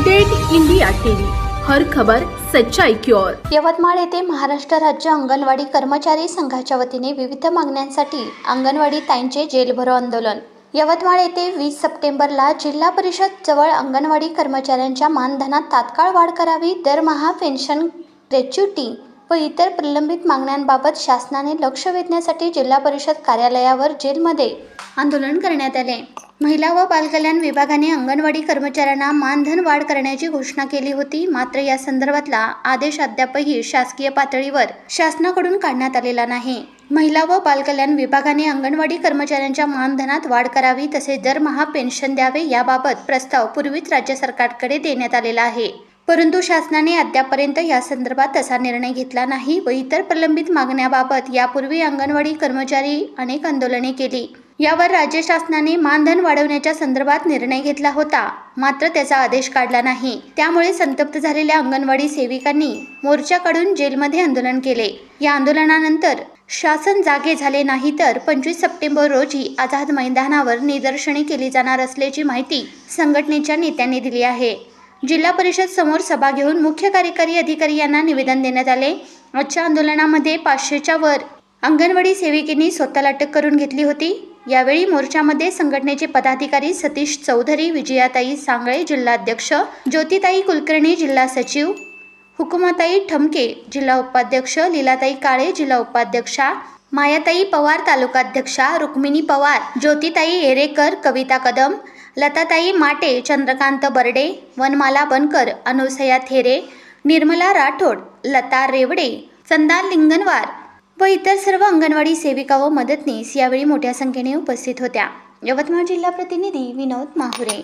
Update India TV, हर खबर सच्चाई की ओर। यवतमाळ येथे महाराष्ट्र राज्य अंगणवाडी कर्मचारी संघाच्या वतीने विविध मागण्यांसाठी अंगणवाडी ताईंचे जेलभरो आंदोलन। यवतमाळ येथे 20 सप्टेंबरला जिल्हा परिषद जवळ अंगणवाडी कर्मचाऱ्यांच्या मानधनात तात्काळ वाढ करावी, दरमहा पेन्शन, ग्रॅच्युटी व इतर प्रलंबित मागण्यांबाबत शासनाने लक्ष वेधण्यासाठी जिल्हा परिषद कार्यालयावर जेलमध्ये आंदोलन करण्यात आले। महिला व बालकल्याण विभागाने अंगणवाडी कर्मचाऱ्यांना मानधन वाढ करण्याची घोषणा केली होती, मात्र या संदर्भातला आदेश अद्यापही शासकीय पातळीवर शासनाकडून काढण्यात आलेला नाही। महिला व बालकल्याण विभागाने अंगणवाडी कर्मचाऱ्यांच्या मानधनात वाढ करावी, तसेच दरमहा पेन्शन द्यावे याबाबत प्रस्ताव पूर्वीच राज्य सरकारकडे देण्यात आलेला आहे, परंतु शासनाने अद्यापर्यंत या संदर्भात तसा निर्णय घेतला नाही व इतर प्रलंबित मागण्याबाबत यापूर्वी अंगणवाडी कर्मचारी अनेक आंदोलने केली। यावर राज्य शासनाने मानधन वाढवण्याच्या संदर्भात निर्णय घेतला होता, मात्र त्याचा आदेश काढला नाही। त्यामुळे संतप्त झालेल्या अंगणवाडी सेविकांनी मोर्चा काढून जेलमध्ये आंदोलन केले। या आंदोलनानंतर शासन जागे झाले नाही तर 25 सप्टेंबर रोजी आझाद मैदानावर निदर्शने केली जाणार असल्याची माहिती संघटनेच्या नेत्यांनी दिली आहे। जिल्हा परिषद समोर सभा घेऊन मुख्य कार्यकारी अधिकारी यांना निवेदन देण्यात आले। आजच्या आंदोलनामध्ये 500च्या वर अंगणवाडी सेविकांनी स्वतःला अटक करून घेतली होती। यावेळी मोर्चामध्ये संघटनेचे पदाधिकारी सतीश चौधरी, विजयाताई सांगळे जिल्हाध्यक्ष, ज्योतिताई कुलकर्णी जिल्हा सचिव, हुकुमाताई ठमके जिल्हा उपाध्यक्ष, लीलाताई काळे जिल्हा उपाध्यक्षा, मायाताई पवार तालुकाध्यक्षा, रुक्मिणी पवार, ज्योतिताई एरेकर, कविता कदम, लताताई माटे, चंद्रकांत बर्डे, वनमाला बनकर, अनुसया थेरे, निर्मला राठोड, लता रेवडे, चंदा लिंगनवार व इतर सर्व अंगणवाडी सेविका व मदतनीस यावेळी मोठ्या संख्येने उपस्थित होत्या। यवतमाळ जिल्हा प्रतिनिधी विनोद माहुरे।